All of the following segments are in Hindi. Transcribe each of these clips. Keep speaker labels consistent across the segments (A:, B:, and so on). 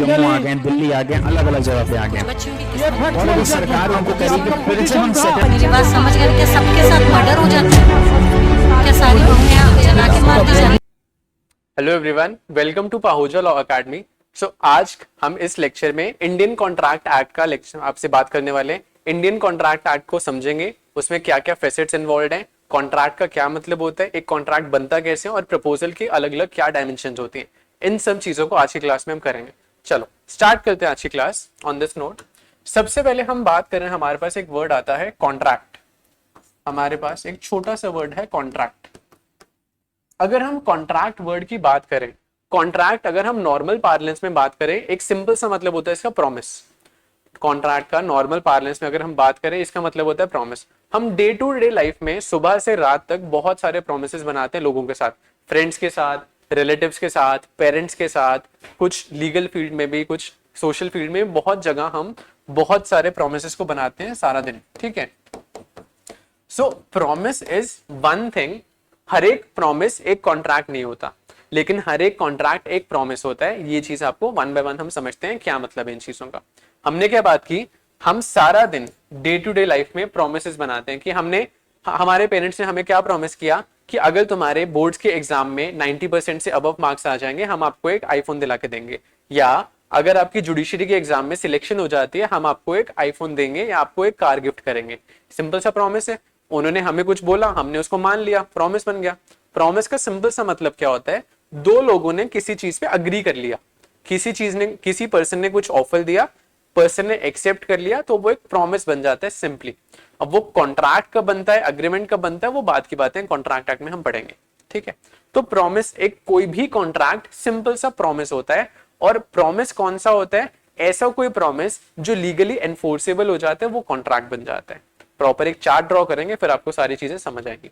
A: जम्मू आ गए, दिल्ली आ गए, अलग अलग जगह पे आ गए, और अभी सरकार उनको कह रही है फिर से हम
B: मेरी बात समझ गए? क्या सबके साथ मर्डर हो जाता है? क्या सारी बहुएं जला के मार दी जाती?
C: Hello everyone, welcome to Pahuja law academy. So आज हम इस लेक्चर में इंडियन कॉन्ट्रैक्ट एक्ट का लेक्चर आपसे बात करने वाले हैं। इंडियन कॉन्ट्रैक्ट एक्ट को समझेंगे, उसमें क्या क्या फेसेट्स इन्वॉल्व हैं, कॉन्ट्रैक्ट का क्या मतलब होता है, एक कॉन्ट्रैक्ट बनता कैसे है और प्रपोजल की अलग अलग क्या डायमेंशन होती हैं। इन सब चीजों को आज की क्लास में हम करेंगे। चलो स्टार्ट करते हैं आज की क्लास ऑन दिस नोट। सबसे पहले हम बात करें, हमारे पास एक वर्ड आता है कॉन्ट्रैक्ट। हमारे पास एक छोटा सा वर्ड है कॉन्ट्रैक्ट। अगर हम कॉन्ट्रैक्ट वर्ड की बात करें, कॉन्ट्रैक्ट अगर हम नॉर्मल पार्लेंस में बात करें, एक सिंपल सा मतलब होता है इसका प्रॉमिस। कॉन्ट्रैक्ट का नॉर्मल पार्लेंस में अगर हम बात करें, इसका मतलब होता है प्रॉमिस। हम डे टू डे लाइफ में सुबह से रात तक बहुत सारे प्रोमिसेस बनाते हैं लोगों के साथ, फ्रेंड्स के साथ, रिलेटिव्स के साथ, पेरेंट्स के साथ, कुछ लीगल फील्ड में भी, कुछ सोशल फील्ड में, बहुत जगह हम बहुत सारे प्रोमिसेस को बनाते हैं सारा दिन। ठीक है, सो प्रॉमिस इज वन थिंग। हर एक प्रॉमिस एक कॉन्ट्रैक्ट नहीं होता, लेकिन हर एक कॉन्ट्रैक्ट एक प्रॉमिस होता है। ये चीज आपको वन बाय वन हम समझते हैं क्या मतलब है इन चीजों का। हमने क्या बात की, हम सारा दिन डे टू डे लाइफ में प्रोमिसेस बनाते हैं कि हमारे पेरेंट्स ने हमें क्या प्रॉमिस किया कि अगर तुम्हारे बोर्ड्स के एग्जाम में 90% से अबव मार्क्स आ जाएंगे, हम आपको एक आईफोन दिला के देंगे, या अगर आपकी जुडिशरी के एग्जाम में सिलेक्शन हो जाती है, हम आपको एक आईफोन देंगे या आपको एक कार गिफ्ट करेंगे। सिंपल सा प्रॉमिस है। उन्होंने हमें कुछ बोला, हमने उसको मान लिया, प्रॉमिस बन गया। प्रॉमिस का सिंपल सा मतलब क्या होता है, दो लोगों ने किसी चीज पे अग्री कर लिया, किसी पर्सन ने कुछ ऑफर दिया, पर्सन ने एक्सेप्ट कर लिया, तो वो एक प्रॉमिस बन जाता है सिंपली। अब वो कॉन्ट्रैक्ट कब बनता है, अग्रीमेंट कब बनता है, वो बात की बातें कॉन्ट्रैक्ट एक्ट में हम पढ़ेंगे। ठीक है, तो प्रॉमिस, एक कोई भी कॉन्ट्रैक्ट सिंपल सा प्रॉमिस होता है। और प्रॉमिस कौन सा होता है, ऐसा कोई प्रॉमिस जो लीगली एनफोर्सेबल हो जाता है, वो कॉन्ट्रैक्ट बन जाता है। प्रॉपर एक चार्ट ड्रॉ करेंगे, फिर आपको सारी चीजें समझ आएंगी।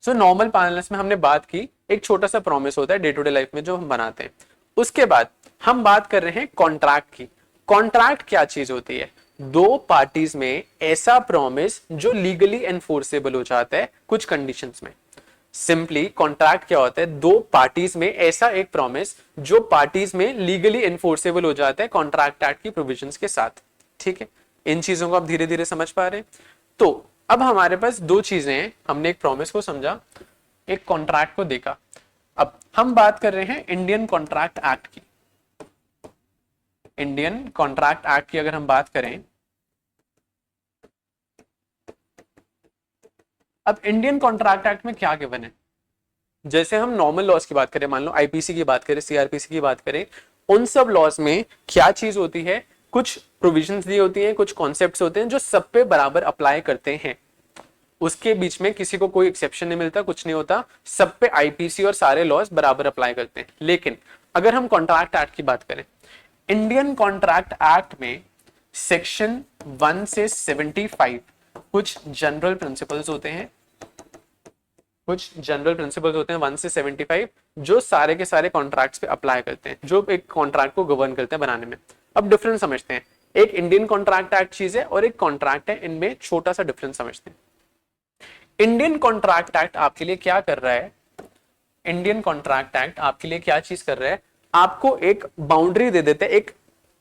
C: सो नॉर्मल पार्लेंस में हमने बात की, एक छोटा सा प्रॉमिस होता है डे टू डे लाइफ में जो हम बनाते हैं। उसके बाद हम बात कर रहे हैं कॉन्ट्रैक्ट की। कॉन्ट्रैक्ट क्या चीज होती है, दो पार्टीज में ऐसा प्रॉमिस जो लीगली एनफोर्सेबल हो जाता है कुछ कंडीशंस में। सिंपली कॉन्ट्रैक्ट क्या होता है, दो पार्टीज में ऐसा एक प्रॉमिस जो पार्टीज में लीगली एनफोर्सेबल हो जाता है कॉन्ट्रैक्ट एक्ट की प्रोविजंस के साथ। ठीक है, इन चीजों को आप धीरे धीरे समझ पा रहे हैं। तो अब हमारे पास दो चीजें हैं, हमने एक प्रॉमिस को समझा, एक कॉन्ट्रैक्ट को देखा। अब हम बात कर रहे हैं इंडियन कॉन्ट्रैक्ट एक्ट की। इंडियन कॉन्ट्रैक्ट एक्ट की अगर हम बात करें, अब इंडियन कॉन्ट्रैक्ट एक्ट में क्या गिवन है, जैसे हम नॉर्मल लॉज की बात करें, मान लो आईपीसी की बात करें, सीआरपीसी की बात करें, उन सब लॉज में क्या चीज होती है, कुछ प्रोविजंस दी होती हैं, कुछ कॉन्सेप्ट्स होते हैं जो सब पे बराबर अप्लाई करते हैं। उसके बीच में किसी को कोई एक्सेप्शन नहीं मिलता, कुछ नहीं होता, सब पे आईपीसी और सारे लॉज बराबर अप्लाई करते हैं। लेकिन अगर हम कॉन्ट्रैक्ट एक्ट की बात करें, इंडियन कॉन्ट्रैक्ट एक्ट में सेक्शन 1 से 75 कुछ जनरल प्रिंसिपल्स होते हैं, 1 से 75 जो सारे के सारे कॉन्ट्रैक्ट्स पे अप्लाई करते हैं, जो एक कॉन्ट्रैक्ट को गवर्न करते हैं बनाने में। अब डिफरेंस समझते हैं, एक इंडियन कॉन्ट्रैक्ट एक्ट चीज है और एक कॉन्ट्रैक्ट है, इनमें छोटा सा डिफरेंस समझते हैं। इंडियन कॉन्ट्रैक्ट एक्ट आपके लिए क्या कर रहा है, इंडियन कॉन्ट्रैक्ट एक्ट आपके लिए क्या चीज कर रहा है, आपको एक बाउंड्री दे देता है, एक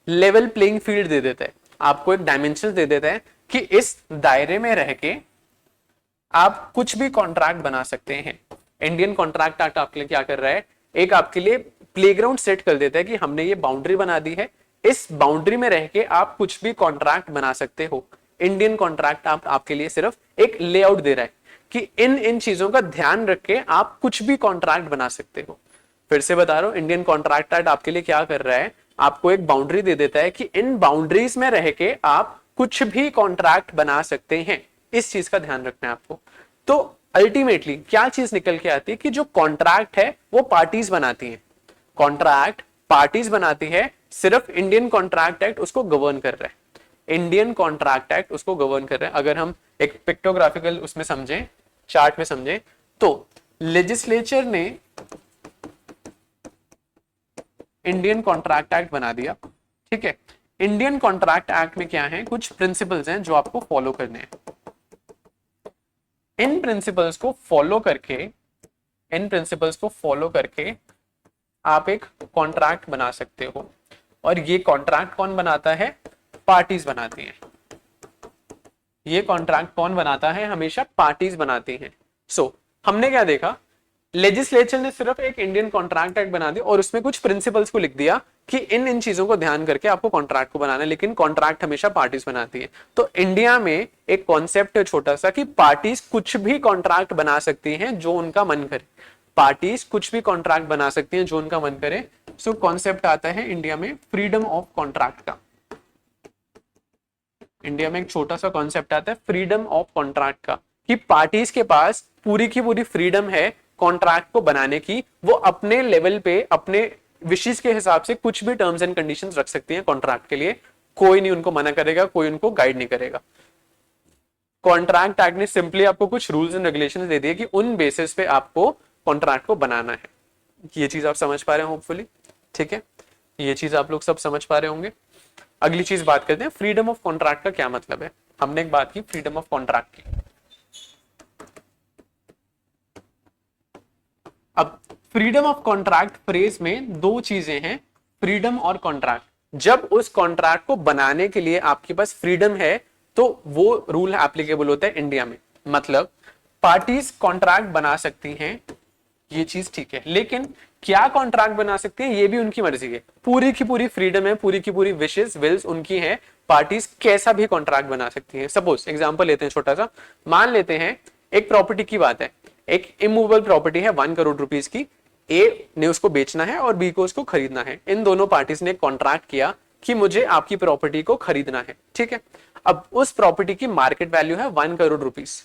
C: लेवल प्लेइंग फील्ड दे देता है, आपको एक डायमेंशन दे देता है कि इस दायरे में रह के आप कुछ भी कॉन्ट्रैक्ट बना सकते हैं। इंडियन कॉन्ट्रैक्ट एक्ट आपके लिए क्या कर रहा है, एक आपके लिए प्लेग्राउंड सेट कर देता है कि हमने ये बाउंड्री बना दी है, इस बाउंड्री में रह के आप कुछ भी कॉन्ट्रैक्ट बना सकते हो। इंडियन कॉन्ट्रैक्ट आपके लिए सिर्फ एक लेआउट दे रहा है कि इन चीजों का ध्यान रख के आप कुछ भी कॉन्ट्रैक्ट बना सकते हो। फिर से बता रहा हूं, इंडियन कॉन्ट्रैक्ट एक्ट आपके लिए क्या कर रहा है, आपको एक बाउंड्री दे देता है कि इन बाउंड्रीज में रह के आप कुछ भी कॉन्ट्रैक्ट बना सकते हैं। इस चीज का ध्यान रखना है आपको। तो अल्टीमेटली क्या चीज निकल के आती है कि जो कॉन्ट्रैक्ट है वो पार्टीज बनाती हैं, कॉन्ट्रैक्ट पार्टीज बनाती है, सिर्फ इंडियन कॉन्ट्रैक्ट एक्ट उसको गवर्न कर रहा है। इंडियन कॉन्ट्रैक्ट एक्ट उसको गवर्न कर रहा है। अगर हम एक पिक्टोग्राफिकल उसमें समझें, चार्ट में समझें, तो लेजिस्लेचर ने इंडियन कॉन्ट्रैक्ट एक्ट बना दिया। ठीक है, इंडियन कॉन्ट्रैक्ट एक्ट में क्या है, कुछ प्रिंसिपल्स हैं जो आपको फॉलो करने हैं। इन प्रिंसिपल्स को फॉलो करके आप एक कॉन्ट्रैक्ट बना सकते हो। और ये कॉन्ट्रैक्ट कौन बनाता है? पार्टीज बनाती हैं। ये कॉन्ट्रैक्ट कौन बनाता है? हमेशा पार्टीज बनाती हैं। सो हमने क्या देखा, लेजिस्लेचर ने सिर्फ एक इंडियन कॉन्ट्रैक्ट एक्ट बना दिया और उसमें कुछ प्रिंसिपल्स को लिख दिया कि इन इन चीजों को ध्यान करके आपको कॉन्ट्रैक्ट को बनाना है, लेकिन कॉन्ट्रैक्ट हमेशा पार्टीज बनाती है। तो इंडिया में एक कॉन्सेप्ट है छोटा सा कि पार्टीज कुछ भी कॉन्ट्रैक्ट बना सकती हैं जो उनका मन करे। पार्टीज कुछ भी कॉन्ट्रैक्ट बना सकती हैं जो उनका मन करे। सो कॉन्सेप्ट आता है इंडिया में फ्रीडम ऑफ कॉन्ट्रैक्ट का। इंडिया में एक छोटा सा कॉन्सेप्ट आता है फ्रीडम ऑफ कॉन्ट्रैक्ट का, कि पार्टीज के पास पूरी की पूरी फ्रीडम है कॉन्ट्रैक्ट को बनाने की। वो अपने लेवल पे अपने विशेष के हिसाब से कुछ भी टर्म्स एंड कंडीशंस रख सकती हैं कॉन्ट्रैक्ट के लिए। कोई नहीं उनको मना करेगा, कोई उनको गाइड नहीं करेगा। कॉन्ट्रैक्ट एक्ट ने सिंपली आपको कुछ रूल्स एंड रेगुलेशंस दे दिए कि उन बेसिस पे आपको कॉन्ट्रैक्ट को बनाना है। ये चीज आप समझ पा रहे हैं होपफुली, ठीक है? ये चीज आप लोग सब समझ पा रहे होंगे। अगली चीज बात करते हैं, फ्रीडम ऑफ कॉन्ट्रैक्ट का क्या मतलब है। हमने एक बात की फ्रीडम ऑफ कॉन्ट्रैक्ट की। अब फ्रीडम ऑफ कॉन्ट्रैक्ट फ्रेज में दो चीजें हैं, फ्रीडम और कॉन्ट्रैक्ट। जब उस कॉन्ट्रैक्ट को बनाने के लिए आपके पास फ्रीडम है तो वो रूल एप्लीकेबल होता है इंडिया में। मतलब पार्टीज कॉन्ट्रैक्ट बना सकती हैं, ये चीज ठीक है, लेकिन क्या कॉन्ट्रैक्ट बना सकती हैं ये भी उनकी मर्जी है। पूरी की पूरी फ्रीडम है, पूरी की पूरी विशेस विल्स उनकी है। पार्टीज कैसा भी कॉन्ट्रैक्ट बना सकती हैं। सपोज एग्जांपल लेते हैं छोटा सा, मान लेते हैं एक प्रॉपर्टी की बात है, एक इमूवेबल प्रॉपर्टी है 1 करोड़ रुपीस की। ए ने उसको बेचना है और बी को उसको खरीदना है। इन दोनों पार्टीज ने कॉन्ट्रैक्ट किया कि मुझे आपकी प्रॉपर्टी को खरीदना है, ठीक है? अब उस प्रॉपर्टी की मार्केट वैल्यू है 1 करोड़ रुपीस।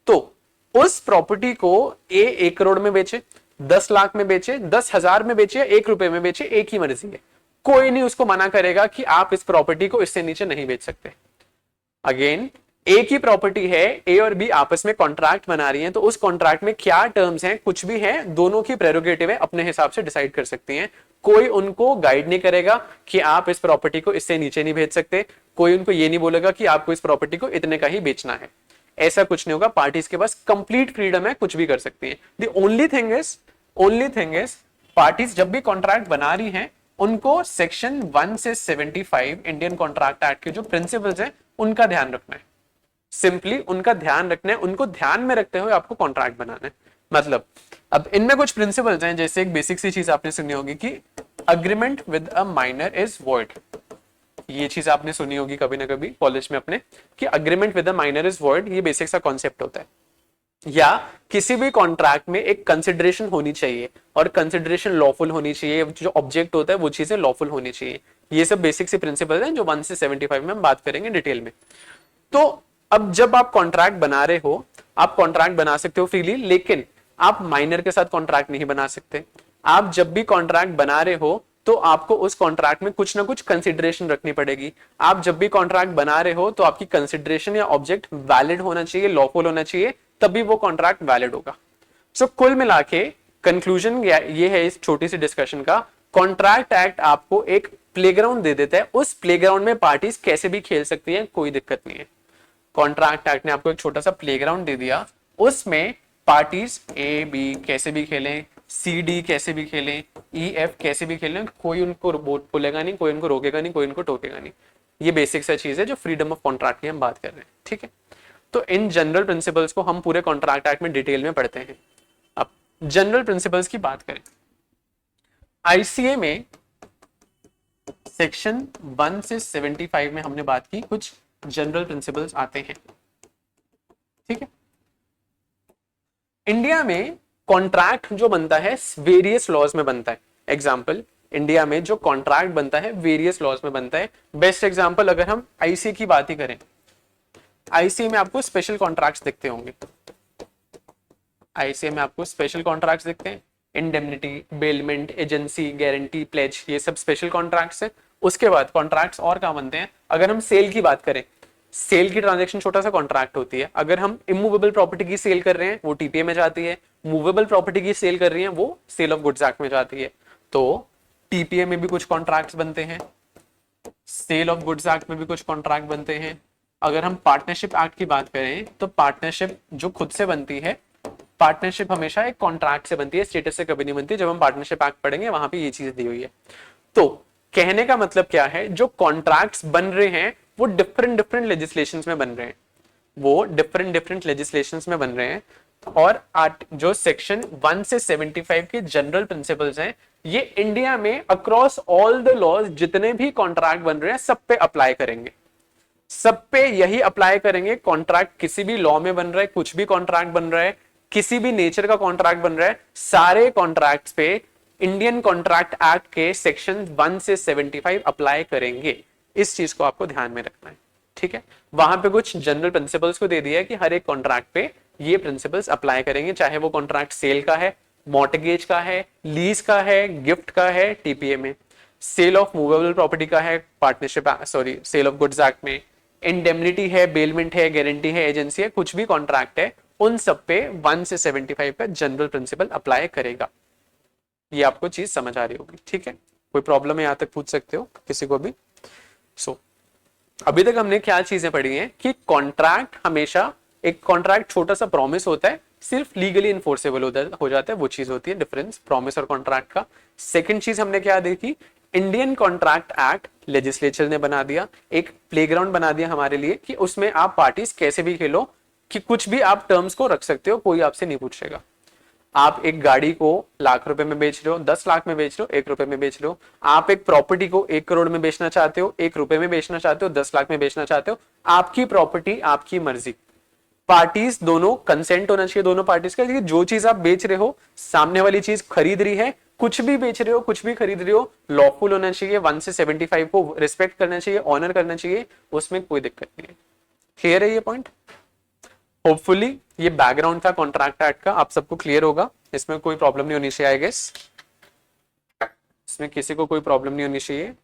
C: तो उस प्रॉपर्टी को ए 1 करोड़ में बेचे, 10 लाख में बेचे, 10,000 में बेचे या 1 रुपए में बेचे, एक ही मर्जी है। कोई नहीं उसको मना करेगा कि आप इस प्रॉपर्टी को इससे नीचे नहीं बेच सकते। अगेन एक ही प्रॉपर्टी है, ए और बी आपस में कॉन्ट्रैक्ट बना रही हैं, तो उस कॉन्ट्रैक्ट में क्या टर्म्स हैं, कुछ भी है, दोनों की प्रेरोगेटिव है, अपने हिसाब से डिसाइड कर सकती हैं। कोई उनको गाइड नहीं करेगा कि आप इस प्रॉपर्टी को इससे नीचे नहीं बेच सकते। कोई उनको ये नहीं बोलेगा कि आपको इस प्रॉपर्टी को इतने का ही बेचना है। ऐसा कुछ नहीं होगा। पार्टीज के पास कंप्लीट फ्रीडम है, कुछ भी कर सकती हैं। The only thing is parties जब भी कॉन्ट्रैक्ट बना रही हैं उनको सेक्शन 1 से 75 इंडियन कॉन्ट्रैक्ट एक्ट के जो प्रिंसिपल्स हैं उनका ध्यान रखना है। सिंपली उनका ध्यान रखना है, उनको ध्यान में रखते हुए आपको कॉन्ट्रैक्ट बनाना है। मतलब अब इनमें कुछ प्रिंसिपल्स हैं, जैसे एक बेसिक सी चीज आपने सुनी होगी कि agreement with a minor is void. ये चीज आपने सुनी होगी कभी ना कभी कॉलेज में अपने, कि agreement with a minor is void. ये बेसिक सा कॉन्सेप्ट होता है। या किसी भी कॉन्ट्रैक्ट में एक कंसिडरेशन होनी चाहिए और कंसिडरेशन लॉफुल होनी चाहिए, जो ऑब्जेक्ट होता है वो चीजें लॉफुल होनी चाहिए। ये सब बेसिक से प्रिंसिपल हैं जो 1 से 75 में हम बात करेंगे डिटेल में। तो अब जब आप कॉन्ट्रैक्ट बना रहे हो, आप कॉन्ट्रैक्ट बना सकते हो फ्रीली, लेकिन आप माइनर के साथ कॉन्ट्रैक्ट नहीं बना सकते। आप जब भी कॉन्ट्रैक्ट बना रहे हो तो आपको उस कॉन्ट्रैक्ट में कुछ ना कुछ कंसिडरेशन रखनी पड़ेगी। आप जब भी कॉन्ट्रैक्ट बना रहे हो तो आपकी कंसिडरेशन या ऑब्जेक्ट वैलिड होना चाहिए, लॉफुल होना चाहिए, तभी वो कॉन्ट्रैक्ट वैलिड होगा। सो कुल मिला के कंक्लूजन ये है इस छोटी सी डिस्कशन का, कॉन्ट्रैक्ट एक्ट आपको एक प्लेग्राउंड दे देता है। उस प्लेग्राउंड में पार्टीज कैसे भी खेल सकती हैं, कोई दिक्कत नहीं है। कॉन्ट्रैक्ट एक्ट ने आपको एक छोटा सा प्लेग्राउंड दे दिया, उसमें पार्टीज ए बी कैसे भी खेलें, सी डी कैसे भी खेलें, ई एफ कैसे भी खेलें, कोई उनको बोलेगा नहीं, कोई उनको रोकेगा नहीं, कोई उनको टोकेगा नहीं। ये बेसिक सा चीज है जो फ्रीडम ऑफ कॉन्ट्रैक्ट की हम बात कर रहे हैं, ठीक है? तो इन जनरल प्रिंसिपल्स को हम पूरे कॉन्ट्रैक्ट एक्ट में डिटेल में पढ़ते हैं। अब जनरल प्रिंसिपल्स की बात करें, आईसीए में सेक्शन 1 से 75 में हमने बात की, कुछ जनरल प्रिंसिपल्स आते हैं, ठीक है? इंडिया में कॉन्ट्रैक्ट जो बनता है वेरियस लॉज में बनता है। एग्जांपल, इंडिया में जो कॉन्ट्रैक्ट बनता है वेरियस लॉज में बनता है। बेस्ट एग्जांपल अगर हम आईसीए की बात ही करें, आईसीए में आपको स्पेशल कॉन्ट्रैक्ट्स दिखते होंगे। आईसीए में आपको स्पेशल कॉन्ट्रैक्ट्स दिखते हैं, indemnity, bailment, agency, guarantee, pledge, ये सब स्पेशल कॉन्ट्रैक्ट्स हैं। उसके बाद कॉन्ट्रैक्ट्स और क्या बनते हैं, अगर हम सेल की बात करें, सेल की ट्रांजैक्शन छोटा सा कॉन्ट्रैक्ट होती है। अगर हम इमूवेबल प्रॉपर्टी की सेल कर रहे हैं वो टीपीए में जाती है, मूवेबल प्रॉपर्टी की सेल कर रही है वो सेल ऑफ गुड्स एक्ट में जाती है। तो टीपीए में भी कुछ कॉन्ट्रैक्ट्स बनते हैं, सेल ऑफ गुड्स एक्ट में भी कुछ कॉन्ट्रैक्ट बनते हैं। अगर हम पार्टनरशिप एक्ट की बात करें तो पार्टनरशिप जो खुद से बनती है, पार्टनरशिप हमेशा एक कॉन्ट्रैक्ट से बनती है, स्टेटस से कभी नहीं बनती। जब हम पार्टनरशिप एक्ट पढ़ेंगे वहां पे ये चीज दी हुई है। तो कहने का मतलब क्या है, जो कॉन्ट्रैक्ट्स बन रहे हैं वो डिफरेंट डिफरेंट लेजिस्लेशंस में बन रहे हैं, वो डिफरेंट डिफरेंट लेजिस्लेशंस में बन रहे हैं। और जो सेक्शन 1 से 75 के जनरल प्रिंसिपल्स हैं, ये इंडिया में अक्रॉस ऑल द लॉज जितने भी कॉन्ट्रैक्ट बन रहे हैं सब पे अप्लाई करेंगे, सब पे यही अप्लाई करेंगे। कॉन्ट्रैक्ट किसी भी लॉ में बन रहा है, कुछ भी कॉन्ट्रैक्ट बन रहा है, किसी भी नेचर का कॉन्ट्रैक्ट बन रहा है, सारे कॉन्ट्रैक्ट्स पे इंडियन कॉन्ट्रैक्ट एक्ट के सेक्शन 1 से 75 अप्लाई करेंगे। इस चीज को आपको ध्यान में रखना है, ठीक है। वहां पे कुछ जनरल प्रिंसिपल्स को दे दिया है कि हर एक कॉन्ट्रैक्ट पे ये प्रिंसिपल्स अप्लाई करेंगे, चाहे वो कॉन्ट्रैक्ट सेल का है, मॉर्टगेज का है, लीज का है, गिफ्ट का है, टीपीए में, सेल ऑफ मूवेबल प्रॉपर्टी का है, partnership sale of goods act में, इंडेमनिटी है, बेलमेंट है, गारंटी है, एजेंसी है, कुछ भी कॉन्ट्रैक्ट है, उन सब पे 1 से 75 का जनरल प्रिंसिपल अप्लाई करेगा। ये आपको चीज समझ आ रही होगी, ठीक है। कोई प्रॉब्लम है, यहां तक पूछ सकते हो किसी को भी। अभी तक हमने क्या चीजें पढ़ी हैं कि कॉन्ट्रैक्ट हमेशा, एक कॉन्ट्रैक्ट छोटा सा प्रॉमिस होता है, सिर्फ लीगली इन्फोर्सेबल हो जाता है, वो चीज होती है डिफरेंस प्रॉमिस और कॉन्ट्रैक्ट का। सेकंड चीज हमने क्या देखी, इंडियन कॉन्ट्रैक्ट एक्ट लेजिस्लेचर ने बना दिया, एक प्लेग्राउंड बना दिया हमारे लिए कि उसमें आप पार्टीज कैसे भी खेलो, कि कुछ भी आप टर्म्स को रख सकते हो, कोई आपसे नहीं पूछेगा। आप एक गाड़ी को लाख रुपए में बेच रहे हो, 10 लाख में बेच रहे हो, 1 रुपए में बेच रहे हो। आप एक प्रॉपर्टी को 1 करोड़ में बेचना चाहते हो, 1 रुपए में बेचना चाहते हो, 10 लाख में बेचना चाहते हो, आपकी प्रॉपर्टी, आपकी मर्जी। पार्टीज दोनों कंसेंट होना चाहिए, दोनों पार्टीज का, जो चीज आप बेच रहे हो, सामने वाली चीज खरीद रही है, कुछ भी बेच रहे हो, कुछ भी खरीद रहे हो, लॉफुल होना चाहिए, 1 से 75 को रिस्पेक्ट करना चाहिए, ऑनर करना चाहिए, उसमें कोई दिक्कत नहीं है। क्लियर है ये पॉइंट? होपफुली ये बैकग्राउंड था कॉन्ट्रैक्ट एक्ट का, आप सबको क्लियर होगा, इसमें कोई प्रॉब्लम नहीं होनी चाहिए। आई गेस इसमें किसी को कोई प्रॉब्लम नहीं होनी चाहिए।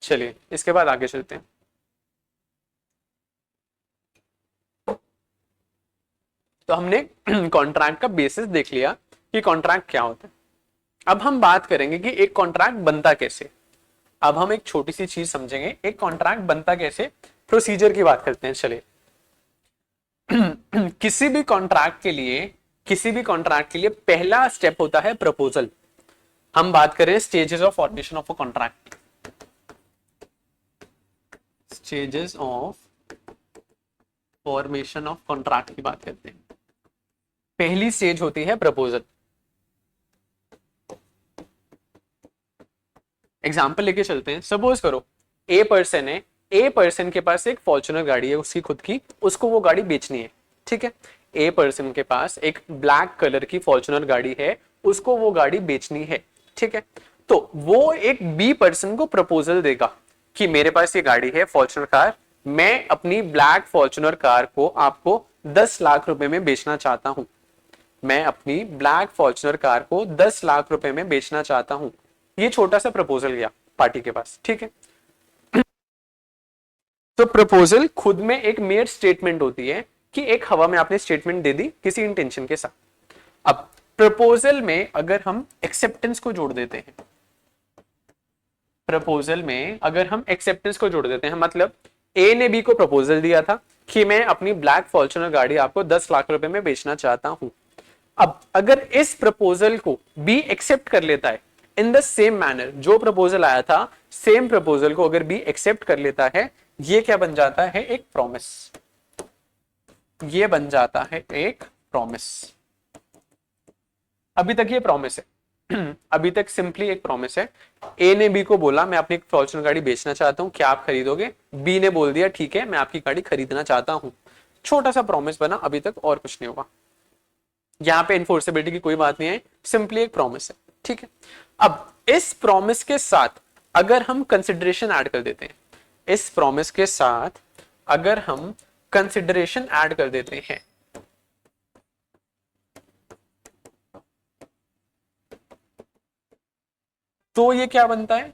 C: चलिए इसके बाद आगे चलते हैं। तो हमने कॉन्ट्रैक्ट का बेसिस देख लिया कि कॉन्ट्रैक्ट क्या होता है। अब हम बात करेंगे कि एक कॉन्ट्रैक्ट बनता कैसे। अब हम एक छोटी सी चीज समझेंगे, एक कॉन्ट्रैक्ट बनता कैसे, प्रोसीजर की बात करते हैं। चलिए किसी भी कॉन्ट्रैक्ट के लिए पहला स्टेप होता है प्रपोजल। हम बात करें stages of formation of a contract, stages of formation of contract की बात करते हैं। पहली स्टेज होती है प्रपोजल। एग्जाम्पल लेके चलते हैं। सपोज करो ए पर्सन है, ए पर्सन के पास एक फॉर्च्यूनर गाड़ी है उसकी खुद की, उसको वो गाड़ी बेचनी है, ठीक है। ए पर्सन के पास एक ब्लैक कलर की फॉर्च्यूनर गाड़ी है, उसको वो गाड़ी बेचनी है, ठीक है। तो वो एक बी पर्सन को प्रपोजल देगा कि मेरे पास ये गाड़ी है फॉर्च्यूनर कार, मैं अपनी ब्लैक फॉर्च्यूनर कार को आपको 10 लाख रुपए में बेचना चाहता हूं, मैं अपनी ब्लैक फॉर्च्यूनर कार को 10 लाख रुपए में बेचना चाहता हूं। ये छोटा सा प्रपोजल गया पार्टी के पास, ठीक है। तो प्रपोजल खुद में एक मेयर स्टेटमेंट होती है कि एक हवा में आपने स्टेटमेंट दे दी किसी इंटेंशन के साथ। अब प्रपोजल में अगर हम एक्सेप्टेंस को जोड़ देते हैं, प्रपोजल में अगर हम एक्सेप्टेंस को जोड़ देते हैं, मतलब ए ने बी को प्रपोजल दिया था कि मैं अपनी ब्लैक फॉर्च्यूनर गाड़ी आपको 10 लाख रुपए में बेचना चाहता हूं। अब अगर इस प्रपोजल को बी एक्सेप्ट कर लेता है इन द सेम मैनर, जो प्रपोजल आया था सेम प्रपोजल को अगर बी एक्सेप्ट कर लेता है, ये क्या बन जाता है, एक प्रॉमिस। ये बन जाता है एक प्रॉमिस। अभी तक ये प्रॉमिस है, अभी तक सिंपली एक प्रॉमिस है। ए ने बी को बोला मैं अपनी फॉर्च्यूनर गाड़ी बेचना चाहता हूं, क्या आप खरीदोगे? बी ने बोल दिया ठीक है मैं आपकी गाड़ी खरीदना चाहता हूं। छोटा सा प्रॉमिस बना, अभी तक और कुछ नहीं होगा। यहां पे इन्फोर्सेबिलिटी की कोई बात नहीं है, सिंपली एक प्रॉमिस है, ठीक है। अब इस प्रॉमिस के साथ अगर हम कंसिडरेशन ऐड कर देते हैं, इस प्रॉमिस के साथ अगर हम कंसिडरेशन ऐड कर देते हैं, तो ये क्या बनता है,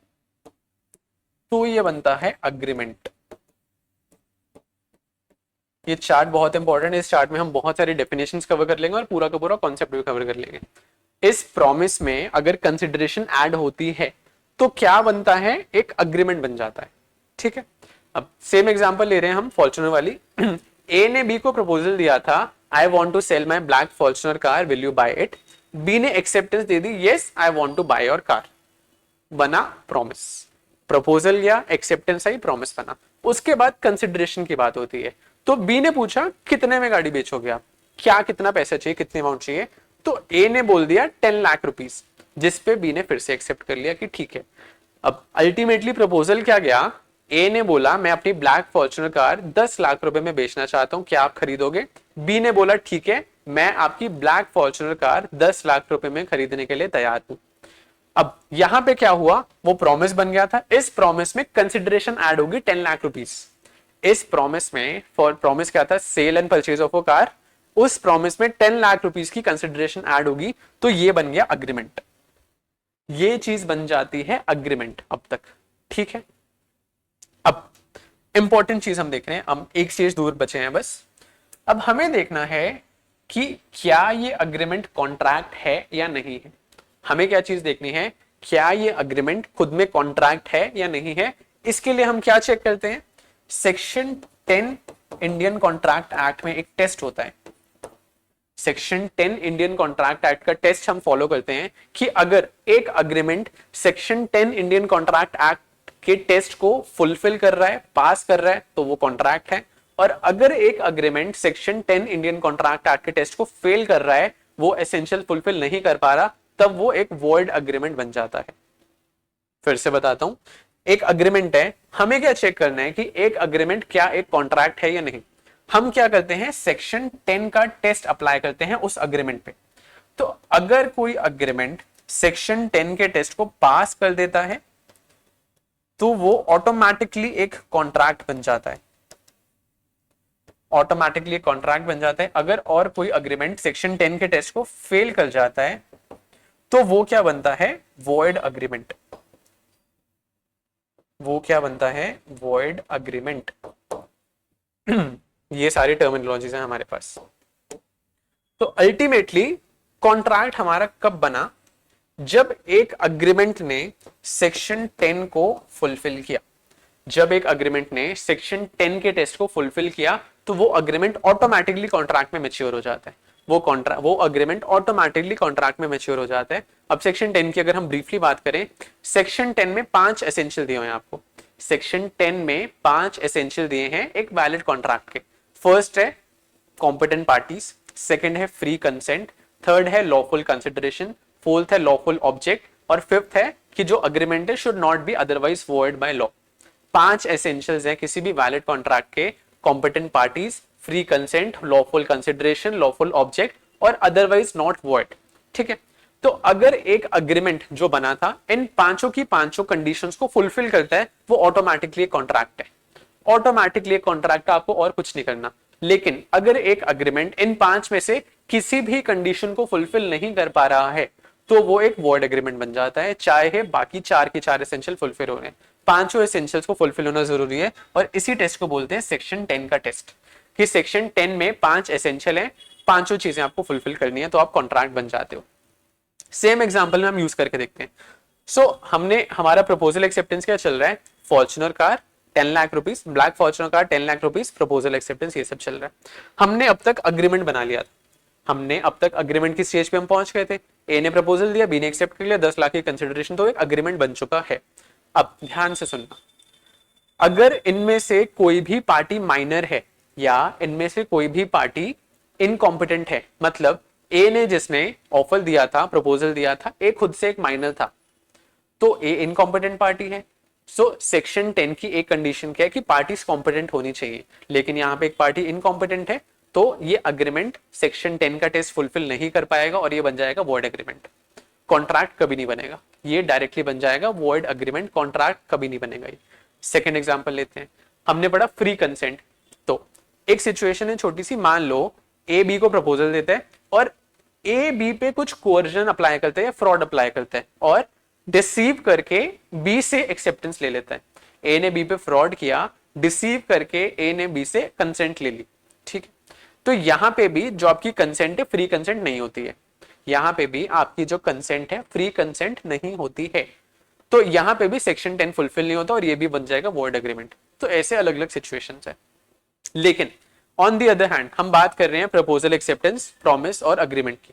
C: तो ये बनता है अग्रीमेंट। ये चार्ट बहुत इंपॉर्टेंट है, इस चार्ट में हम बहुत सारी डेफिनेशंस कवर कर लेंगे और पूरा का पूरा कॉन्सेप्ट भी कवर कर लेंगे। इस प्रॉमिस में अगर कंसिडरेशन ऐड होती है तो क्या बनता है, एक अग्रीमेंट बन जाता है, ठीक है। अब सेम एग्जांपल ले रहे हैं हम फॉर्च्यूनर वाली। ए ने बी को प्रपोजल दिया था I want to sell my black Fortuner car, will you buy it. B ने एक्सेप्टेंस दे दी, yes I want to buy your car, बना प्रॉमिस। प्रपोजल या एक्सेप्टेंस आई, प्रॉमिस बना। उसके बाद कंसिडरेशन की बात होती है। तो बी ने पूछा कितने में गाड़ी बेचोगे आप, क्या कितना पैसा चाहिए, कितने अमाउंट चाहिए। तो ए ने बोल दिया 10 लाख रुपीस, जिसपे बी ने फिर से एक्सेप्ट कर लिया कि ठीक है। अब अल्टीमेटली प्रपोजल क्या गया, ए ने बोला मैं अपनी ब्लैक फॉर्च्यूनर कार 10 लाख रुपए में बेचना चाहता हूं, क्या आप खरीदोगे। बी ने बोला ठीक है, मैं आपकी ब्लैक फॉर्च्यूनर कार 10 लाख रुपए में खरीदने के लिए तैयार हूं। अब यहां पे क्या हुआ, वो प्रॉमिस बन गया था। इस प्रॉमिस में कंसिडरेशन ऐड होगी 10 लाख रुपीस। इस प्रॉमिस में, फॉर प्रॉमिस क्या था, sale and purchase of a car, उस प्रॉमिस में 10 लाख रुपीस की कंसिडरेशन ऐड होगी। तो ये बन गया अग्रीमेंट, ये चीज बन जाती है अग्रीमेंट अब तक, ठीक है। अब इंपॉर्टेंट चीज हम देख रहे हैं, हम एक स्टेज दूर बचे हैं बस। अब हमें देखना है कि क्या ये अग्रीमेंट कॉन्ट्रैक्ट है या नहीं है। हमें क्या चीज देखनी है, क्या ये अग्रीमेंट खुद में कॉन्ट्रैक्ट है या नहीं है। इसके लिए हम क्या चेक करते हैं, सेक्शन 10 इंडियन कॉन्ट्रैक्ट एक्ट में एक टेस्ट होता है। सेक्शन 10 इंडियन कॉन्ट्रैक्ट एक्ट का टेस्ट हम फॉलो करते हैं कि अगर एक agreement section 10 Indian contract act के टेस्ट को फुलफिल कर रहा है, पास कर रहा है, तो वो कॉन्ट्रैक्ट है। और अगर एक agreement section 10 Indian contract act के टेस्ट को फेल कर रहा है, वो एसेंशियल फुलफिल नहीं कर पा रहा, तब वो एक वॉइड अग्रीमेंट बन जाता है। फिर से बताता हूं, एक अग्रीमेंट है, हमें क्या चेक करना है कि एक अग्रीमेंट क्या एक कॉन्ट्रैक्ट है या नहीं। हम क्या करते हैं, सेक्शन 10 का टेस्ट अप्लाई करते हैं उस अग्रीमेंट पे। तो अगर कोई अग्रीमेंट सेक्शन 10 के टेस्ट को पास कर देता है तो वो ऑटोमेटिकली एक कॉन्ट्रैक्ट बन जाता है, ऑटोमेटिकली एक कॉन्ट्रैक्ट बन जाता है। अगर और कोई अग्रीमेंट सेक्शन 10 के टेस्ट को फेल कर जाता है तो वो क्या बनता है, वॉइड अग्रीमेंट। वो क्या बनता है, वॉइड अग्रीमेंट। ये सारी टर्मिनोलॉजीज हैं हमारे पास। तो अल्टीमेटली कॉन्ट्रैक्ट हमारा कब बना, जब एक अग्रीमेंट ने सेक्शन 10 को फुलफिल किया। जब एक अग्रीमेंट ने सेक्शन 10 के टेस्ट को फुलफिल किया तो वो अग्रीमेंट ऑटोमेटिकली कॉन्ट्रैक्ट में मैच्योर हो जाता है। वो अग्रीमेंट ऑटोमेटिकली कॉन्ट्रैक्ट में मैच्योर हो जाता है। अब सेक्शन 10 की अगर हम ब्रीफली बात करें, सेक्शन 10 में 5 एसेंशियल दिए हुए हैं आपको। सेक्शन 10 में 5 एसेंशियल दिए हैं एक वैलिड कॉन्ट्रैक्ट के। फर्स्ट है कॉम्पिटेंट पार्टीज, सेकंड है फ्री कंसेंट, थर्ड है लॉफुल कंसिडरेशन, फोर्थ है लॉफुल ऑब्जेक्ट, और फिफ्थ है कि जो अग्रीमेंट है should not be otherwise void by law. 5 essentials हैं किसी भी वैलिड कॉन्ट्रैक्ट के, competent parties, free consent, lawful consideration, lawful object और अदरवाइज नॉट वॉइड, ठीक है। तो अगर एक अग्रीमेंट जो बना था इन पांचों की पांचों कंडीशंस को फुलफिल करता है, वो ऑटोमेटिकली कॉन्ट्रैक्ट है। ऑटोमेटिकली कॉन्ट्रैक्ट, आपको और कुछ नहीं करना। लेकिन अगर एक अग्रीमेंट इन 5 में से किसी भी कंडीशन को फुलफिल नहीं कर पा रहा है तो वो एक वॉइड एग्रीमेंट बन जाता है, चाहे बाकी 4 के 4 एसेंशियल फुलफिल हो रहे हैं। पांचों एसेंशियल्स को फुलफिल होना जरूरी है और इसी टेस्ट को बोलते हैं सेक्शन 10 का टेस्ट, कि सेक्शन 10 में 5 एसेंशियल हैं, पांचों चीजें आपको फुलफिल करनी है तो आप कॉन्ट्रैक्ट बन जाते हो। सेम एग्जांपल में हम यूज करके देखते हैं। हमने हमारा प्रपोजल एक्सेप्टेंस क्या चल रहा है, Fortuner car 10 lakh rupees, black Fortuner car 10 lakh rupees, proposal acceptance, ये सब चल रहा है। हमने अब तक अग्रीमेंट बना लिया था, हमने अब तक अग्रीमेंट की स्टेज पे हम पहुंच गए थे। ए ने प्रपोजल दिया, बी ने एक्सेप्ट कर लिया, 10 लाख की कंसिडरेशन, तो एक अग्रीमेंट बन चुका है। अब ध्यान से सुनना, अगर इनमें से कोई भी पार्टी माइनर है या इनमें से कोई भी पार्टी इनकॉम्पिटेंट है, मतलब ए ने जिसने ऑफर दिया था, प्रपोजल दिया था, ए खुद से एक माइनर था, तो ए इनकॉम्पिटेंट पार्टी है। सेक्शन 10 की एक कंडीशन क्या है कि पार्टीज कॉम्पिटेंट होनी चाहिए, लेकिन यहाँ पे एक पार्टी इनकॉम्पिटेंट है, तो ये अग्रीमेंट सेक्शन 10 का टेस्ट फुलफिल नहीं कर पाएगा और ये बन जाएगा वॉइड एग्रीमेंट। कॉन्ट्रैक्ट कभी नहीं बनेगा, ये डायरेक्टली बन जाएगा वॉइड एग्रीमेंट, कॉन्ट्रैक्ट कभी नहीं बनेगा। सेकेंड एग्जाम्पल लेते हैं, हमने पढ़ा फ्री कंसेंट। तो एक सिचुएशन है छोटी सी, मान लो ए बी को प्रपोजल देता है और ए बी पे कुछ कोर्जन अप्लाई करते हैं, फ्रॉड अप्लाई करते हैं और डिसीव करके बी से एक्सेप्टेंस ले लेता है। ए ने बी पे फ्रॉड किया, डिसीव करके ए ने बी से कंसेंट ले ली, ठीक है। तो यहां पे भी जो आपकी कंसेंट है फ्री कंसेंट नहीं होती है, यहां पे भी आपकी जो कंसेंट है फ्री कंसेंट नहीं होती है, तो यहां पे भी सेक्शन 10 फुलफिल नहीं होता और ये भी बन जाएगा वॉइड एग्रीमेंट। तो ऐसे अलग अलग सिचुएशंस है। लेकिन ऑन दी अदर हैंड हम बात कर रहे हैं प्रपोजल एक्सेप्टेंस, प्रॉमिस और अग्रीमेंट की।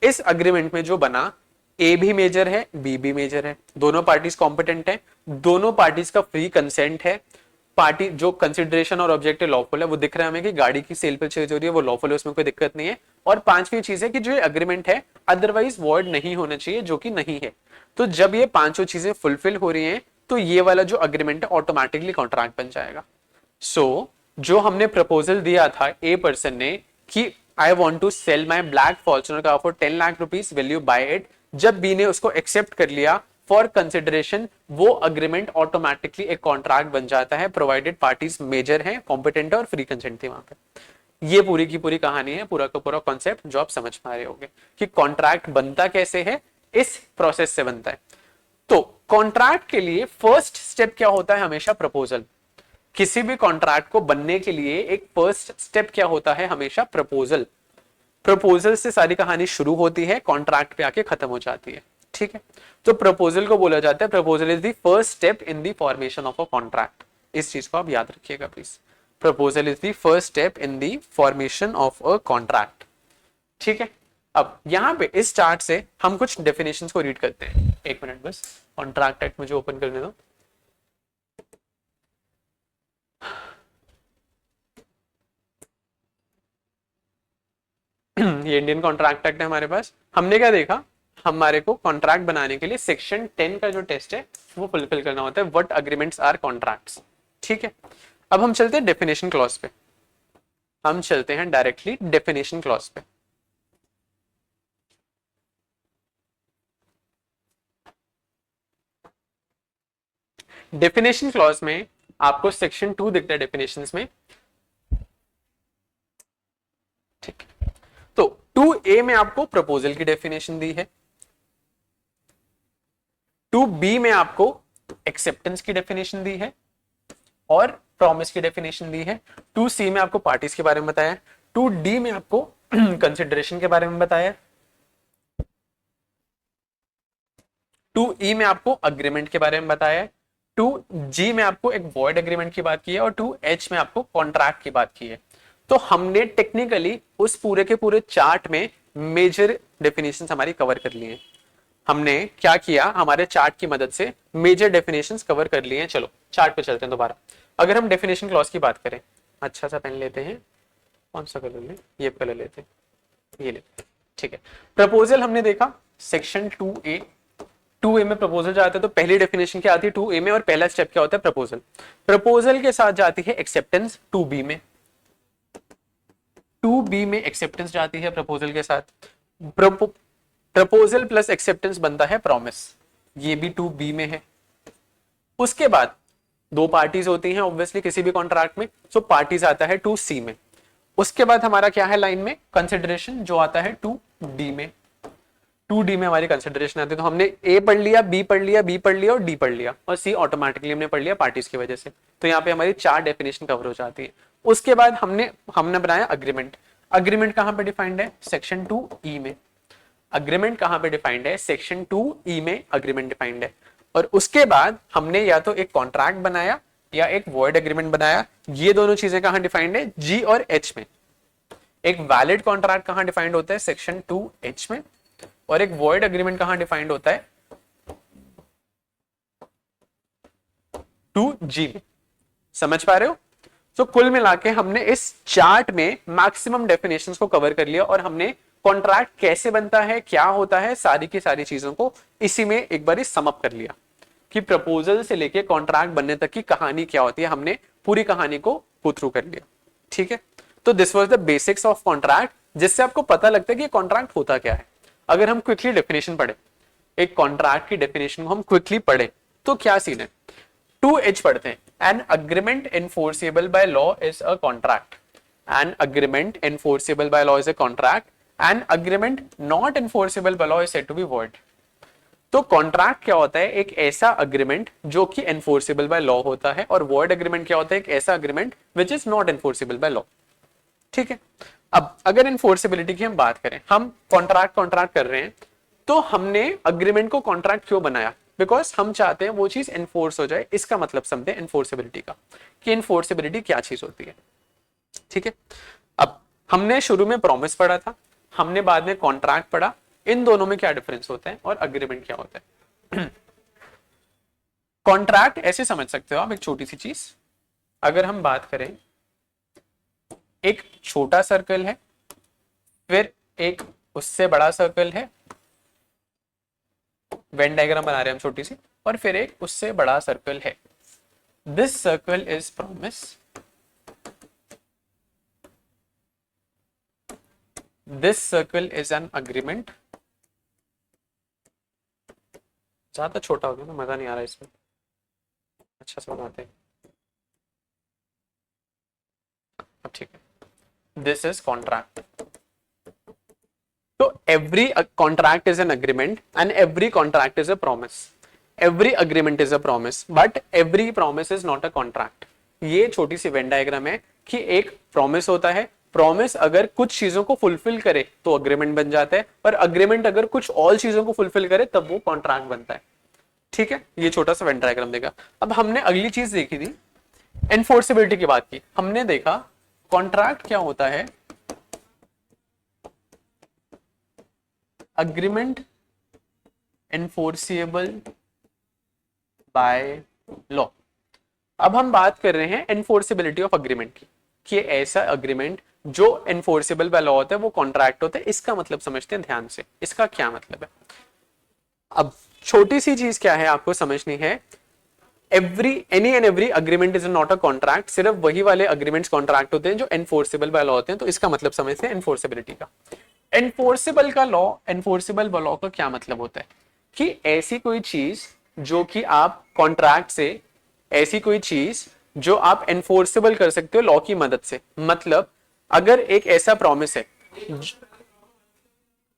C: इस अग्रीमेंट में जो बना, ए भी मेजर है, बी भी मेजर है, दोनों पार्टीज कॉम्पिटेंट है, दोनों पार्टीज का फ्री कंसेंट है, पार्टी जो कंसिडरेशन और ऑब्जेक्टिव लॉफुल है, वो दिख रहा है हमें कि गाड़ी की सेल परचेज हो रही है, वो लॉफुल है, उसमें कोई दिक्कत नहीं है। और पांचवी चीज है कि जो ये अग्रीमेंट है अदरवाइज वॉइड नहीं होना चाहिए, जो कि नहीं है। तो जब ये पांचों चीजें फुलफिल हो रही हैं तो ये वाला जो अग्रीमेंट है ऑटोमेटिकली कॉन्ट्रैक्ट बन जाएगा। सो जो हमने प्रपोजल दिया था ए पर्सन ने कि I want to sell my black Fortuner car for 10 lakh rupees, will you buy it, जब बी ने उसको एक्सेप्ट कर लिया फॉर कंसिडरेशन, वो अग्रीमेंट ऑटोमेटिकली एक कॉन्ट्रैक्ट बन जाता है, प्रोवाइडेड पार्टीज मेजर हैं, कॉम्पिटेंट है और फ्री कंसेंट थी वहां पे। ये पूरी की पूरी कहानी है, पूरा का पूरा कॉन्सेप्ट जो आप समझ पा रहे होंगे कि कॉन्ट्रैक्ट बनता कैसे है, इस प्रोसेस से बनता है। तो कॉन्ट्रैक्ट के लिए फर्स्ट स्टेप क्या होता है? हमेशा प्रपोजल। किसी भी कॉन्ट्रैक्ट को बनने के लिए एक फर्स्ट स्टेप क्या होता है? हमेशा प्रपोजल। प्रपोजल से सारी कहानी शुरू होती है, कॉन्ट्रैक्ट पे आके खत्म हो जाती है। ठीक है, तो प्रपोजल को बोला जाता है, proposal is the first step in the formation of a contract. इस चीज को आप याद रखिएगा please. Proposal is the first step in the formation of a contract. ठीक है, अब यहां पे इस चार्ट से हम कुछ डेफिनेशंस को रीड करते हैं। एक मिनट बस, कॉन्ट्रैक्ट एक्ट मुझे ओपन करने दो। ये इंडियन कॉन्ट्रैक्ट एक्ट है हमारे पास। हमने क्या देखा, हमारे को कॉन्ट्रैक्ट बनाने के लिए सेक्शन 10 का जो टेस्ट है वो फुलफिल करना होता है, व्हाट अग्रीमेंट्स आर कॉन्ट्रैक्ट्स। ठीक है, अब हम चलते हैं डेफिनेशन क्लॉज पे। हम चलते हैं डायरेक्टली डेफिनेशन क्लॉज पे। डेफिनेशन क्लॉज में आपको सेक्शन 2 दिखता है डेफिनेशंस में। ठीक, तो 2A में आपको प्रपोजल की डेफिनेशन दी है, 2B में आपको एक्सेप्टेंस की डेफिनेशन दी है और प्रॉमिस की डेफिनेशन दी है, 2C में आपको पार्टीज के बारे में बताया, 2D में आपको कंसिडरेशन के बारे में बताया, 2E में आपको अग्रीमेंट के बारे में बताया, 2G में आपको एक वॉइड एग्रीमेंट की बात की है और 2H में आपको कॉन्ट्रैक्ट की बात की है। तो हमने टेक्निकली उस पूरे के पूरे चार्ट में मेजर डेफिनेशंस हमारी कवर कर ली हैं। हमने क्या किया, हमारे चार्ट की मदद से मेजर डेफिनेशंस कवर कर लिए हैं। चलो चार्ट पे चलते हैं दोबारा। अगर हम डेफिनेशन क्लॉज की बात करें, अच्छा सा पेन लेते हैं, कौन सा कलर ले, ये कलर लेते हैं, ये लेते हैं। ठीक है, प्रपोजल हमने देखा सेक्शन 2A। 2A में प्रपोजल जाता है तो पहली डेफिनेशन क्या आती है 2A में, और पहला स्टेप क्या होता है प्रपोजल। प्रपोजल के साथ जाती है एक्सेप्टेंस 2B में, 2B में एक्सेप्टेंस जाती है प्रपोजल के साथ। प्रपोजल प्लस एक्सेप्टेंस बनता है प्रॉमिस, ये भी 2B में है। उसके बाद दो पार्टीज होती हैं ऑब्वियसली किसी भी कॉन्ट्रैक्ट में, सो पार्टीज आता है 2C में। उसके बाद हमारा क्या है लाइन में, कंसिडरेशन जो आता है 2D में। 2D में हमारी कंसिडरेशन आती है। तो हमने A पढ़ लिया, B पढ़ लिया, B पढ़ लिया और D पढ़ लिया, और C ऑटोमेटिकली हमने पढ़ लिया पार्टीज की वजह से। तो यहाँ पे हमारी 4 डेफिनेशन कवर हो जाती है। उसके बाद हमने बनाया अग्रीमेंट। अग्रीमेंट कहां पे डिफाइंड है, सेक्शन 2E में। अग्रीमेंट कहां पे डिफाइंड है, सेक्शन 2E में अग्रीमेंट डिफाइंड है। और उसके बाद हमने या तो एक कॉन्ट्रैक्ट बनाया या एक वॉइड एग्रीमेंट बनाया। ये दोनों चीजें कहां डिफाइंड है, G और H में। एक वैलिड कॉन्ट्रैक्ट कहां डिफाइंड होता है, सेक्शन 2H में, और एक वॉइड एग्रीमेंट कहां डिफाइंड होता है, 2G में। समझ पा रहे हो? तो कुल मिला के हमने इस चार्ट में मैक्सिमम डेफिनेशंस को कवर कर लिया, और हमने कॉन्ट्रैक्ट कैसे बनता है, क्या होता है, सारी की सारी चीजों को इसी में एक बार सम अप कर लिया कि प्रपोजल से लेके कॉन्ट्रैक्ट बनने तक की कहानी क्या होती है। हमने पूरी कहानी को गो थ्रू कर लिया। ठीक है, तो this was the basics of contract, जिससे आपको पता लगता है कि कॉन्ट्रैक्ट होता क्या है। अगर हम क्विकली डेफिनेशन पढ़े, एक कॉन्ट्रैक्ट की डेफिनेशन को हम क्विकली पढ़े तो क्या सीन है। 2H पढ़ते हैं, an agreement enforceable by law is a contract. An agreement enforceable by law is a contract. An agreement not enforceable by law is said to be void. तो कॉन्ट्रैक्ट क्या होता है, एक ऐसा अग्रीमेंट जो कि एनफोर्सेबल बाय लॉ होता है, और वॉइड एग्रीमेंट क्या होता है, एक ऐसा agreement which is not enforceable by law. ठीक है, अब अगर एनफोर्सेबिलिटी की हम बात करें, हम कॉन्ट्रैक्ट कर रहे हैं, तो हमने अग्रीमेंट को कॉन्ट्रैक्ट क्यों बनाया, बिकॉज हम चाहते हैं वो चीज एनफोर्स हो जाए। इसका मतलब समझे एनफोर्सेबिलिटी का, कि एनफोर्सेबिलिटी क्या चीज होती है। ठीक है, अब हमने शुरू में प्रॉमिस पढ़ा था, हमने बाद में कॉन्ट्रैक्ट पढ़ा, इन दोनों में क्या डिफरेंस होता है और अग्रीमेंट क्या होता है। कॉन्ट्रैक्ट ऐसे समझ सकते हो आप, एक छोटी सी चीज, अगर हम बात करें, एक छोटा सर्कल है, फिर एक उससे बड़ा सर्कल है, वेन डायग्राम बना रहे हैं हम छोटी सी, और फिर एक उससे बड़ा सर्कल है। This circle is promise, this circle is an agreement. ज्यादा छोटा हो गया ना, मजा नहीं आ रहा इसमें, अच्छा से बनाते हैं। अब ठीक है, दिस इज कॉन्ट्रैक्ट। तो every contract is an agreement and every contract is a promise. Every agreement is a promise, but every promise is not a contract. ये छोटी सी वेन डायग्राम है कि एक प्रॉमिस होता है, प्रॉमिस अगर कुछ चीजों को फुलफिल करे तो अग्रीमेंट बन जाता है, और अग्रीमेंट अगर कुछ और चीजों को फुलफिल करे तब वो कॉन्ट्रैक्ट बनता है। ठीक है, ये छोटा सा वेन डायग्राम देगा। अब हमने अगली चीज देखी थी, एनफोर्सेबिलिटी की बात की। हमने देखा कॉन्ट्रैक्ट क्या होता है, अग्रीमेंट एनफोर्सिएबल बाय लॉ। अब हम बात कर रहे हैं एनफोर्सिबिलिटी ऑफ अग्रीमेंट की, कि ऐसा अग्रीमेंट जो एनफोर्सिबल बाय लॉ होता है वो कॉन्ट्रैक्ट होता है। इसका मतलब समझते हैं ध्यान से, इसका क्या मतलब है। अब छोटी सी चीज क्या है आपको समझनी है, any and every agreement is not a contract. सिर्फ वही वाले अग्रीमेंट्स कॉन्ट्रैक्ट होते हैं जो एनफोर्सिबल बाय लॉ होते हैं। तो इसका मतलब समझते हैं एनफोर्सिबिलिटी का। एनफोर्सिबल का लॉ, एनफोर्सिबल लॉ का क्या मतलब होता है कि ऐसी कोई चीज जो कि आप कॉन्ट्रैक्ट से, ऐसी कोई चीज जो आप एनफोर्सिबल कर सकते हो लॉ की मदद से। मतलब अगर एक ऐसा प्रॉमिस है,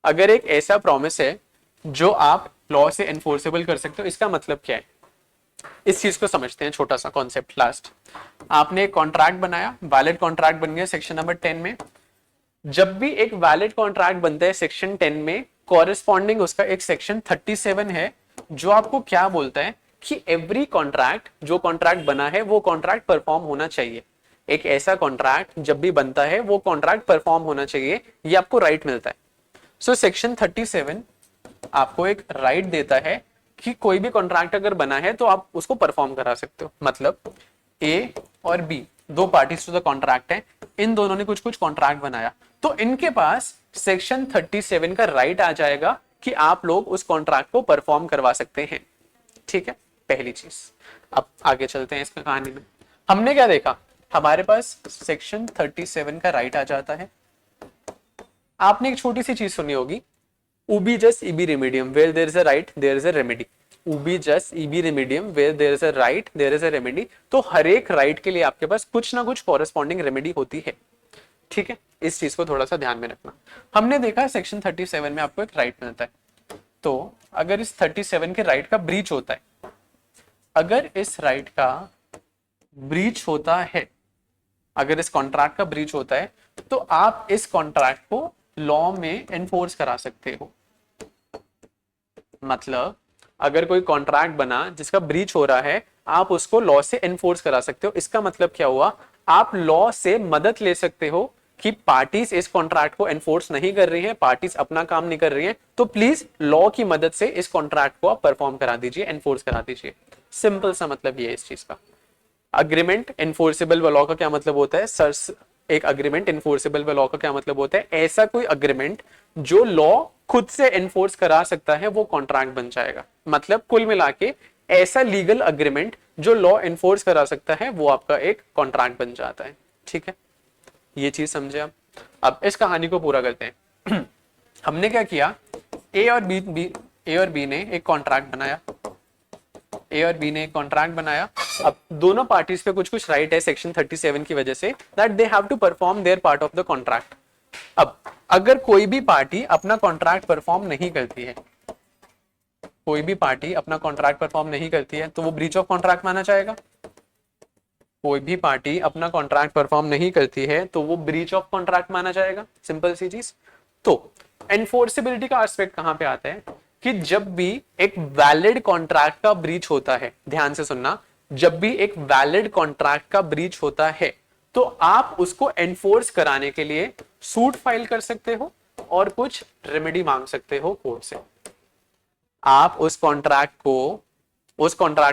C: अगर एक ऐसा प्रॉमिस है जो आप लॉ से एनफोर्सिबल कर सकते हो, इसका मतलब क्या है, इस चीज को समझते हैं। छोटा सा कॉन्सेप्ट लास्ट, आपने एक कॉन्ट्रैक्ट बनाया, वैलिड कॉन्ट्रैक्ट बन गया सेक्शन नंबर 10 में। जब भी एक वैलिड कॉन्ट्रैक्ट बनता है सेक्शन 10 में, कॉरेस्पॉन्डिंग उसका एक सेक्शन 37 है जो आपको क्या बोलता है कि एवरी कॉन्ट्रैक्ट, जो कॉन्ट्रैक्ट बना है वो कॉन्ट्रैक्ट परफॉर्म होना चाहिए। एक ऐसा कॉन्ट्रैक्ट जब भी बनता है वो कॉन्ट्रैक्ट परफॉर्म होना चाहिए, ये आपको राइट मिलता है। सो सेक्शन 37 आपको एक राइट देता है कि कोई भी कॉन्ट्रैक्ट अगर बना है तो आप उसको परफॉर्म करा सकते हो। मतलब ए और बी दो पार्टीज टू द कॉन्ट्रैक्ट है, इन दोनों ने कुछ कुछ कॉन्ट्रैक्ट बनाया, तो इनके पास सेक्शन 37 का राइट आ जाएगा कि आप लोग उस कॉन्ट्रैक्ट को परफॉर्म करवा सकते हैं। ठीक है, पहली चीज। अब आगे चलते हैं इसका कहानी में। हमने क्या देखा, हमारे पास सेक्शन 37 का राइट आ जाता है। आपने एक छोटी सी चीज सुनी होगी, ubi just ibi remedium, where there is a right there is a remedy. ubi just ibi remedium, where there is a right there is a remedy. तो हर एक राइट के लिए आपके पास कुछ ना कुछ कॉरेस्पॉन्डिंग रेमेडी होती है। ठीक है, इस चीज को थोड़ा सा ध्यान में रखना। हमने देखा सेक्शन 37 में आपको एक राइट मिलता है, तो अगर इस 37 के राइट का ब्रीच होता है, अगर इस राइट का ब्रीच होता है, अगर इस कॉन्ट्रैक्ट का ब्रीच होता है, तो आप इस कॉन्ट्रैक्ट को लॉ में एनफोर्स करा सकते हो। मतलब अगर कोई कॉन्ट्रैक्ट बना जिसका ब्रीच हो रहा है, आप उसको लॉ से एनफोर्स करा सकते हो। इसका मतलब क्या हुआ, आप लॉ से मदद ले सकते हो कि पार्टीज इस कॉन्ट्रैक्ट को एनफोर्स नहीं कर रही हैं, पार्टीज अपना काम नहीं कर रही हैं, तो प्लीज लॉ की मदद से इस कॉन्ट्रैक्ट को आप परफॉर्म करा दीजिए, एनफोर्स करा दीजिए। सिंपल सा मतलब ये है इस चीज का। अग्रीमेंट एनफोर्सेबल लॉ का क्या मतलब होता है सर, एक अग्रीमेंट एनफोर्सेबल लॉ का क्या मतलब होता है, ऐसा कोई अग्रीमेंट जो लॉ खुद से एनफोर्स करा सकता है वो कॉन्ट्रैक्ट बन जाएगा। मतलब कुल मिला के ऐसा लीगल अग्रीमेंट जो लॉ एनफोर्स करा सकता है वो आपका एक कॉन्ट्रैक्ट बन जाता है। ठीक है, ये चीज समझे आप। अब इस कहानी को पूरा करते हैं। हमने क्या किया, ए और बी ने एक कॉन्ट्रैक्ट बनाया, ए और बी ने एक कॉन्ट्रैक्ट बनाया। अब दोनों पार्टीज पे कुछ कुछ राइट है सेक्शन 37 की वजह से, that they have to perform their part of the contract. अब अगर कोई भी पार्टी अपना कॉन्ट्रैक्ट परफॉर्म नहीं करती है, कोई भी पार्टी अपना कॉन्ट्रैक्ट परफॉर्म नहीं करती है, तो वो ब्रीच ऑफ कॉन्ट्रैक्ट माना जाएगा। कोई भी पार्टी अपना कॉन्ट्रैक्ट परफॉर्म नहीं करती है तो वो ब्रीच ऑफ कॉन्ट्रैक्ट माना जाएगा। सिंपल सी चीज। तो एनफोर्सेबिलिटी का एस्पेक्ट कहां पे आता है कि जब भी एक वैलिड कॉन्ट्रैक्ट का ब्रीच होता है, ध्यान से सुनना, जब भी एक वैलिड कॉन्ट्रैक्ट का ब्रीच होता है तो आप उसको एनफोर्स कराने के लिए सूट फाइल कर सकते हो और कुछ रेमेडी मांग सकते हो कोर्ट से। आप उस कॉन्ट्रैक्ट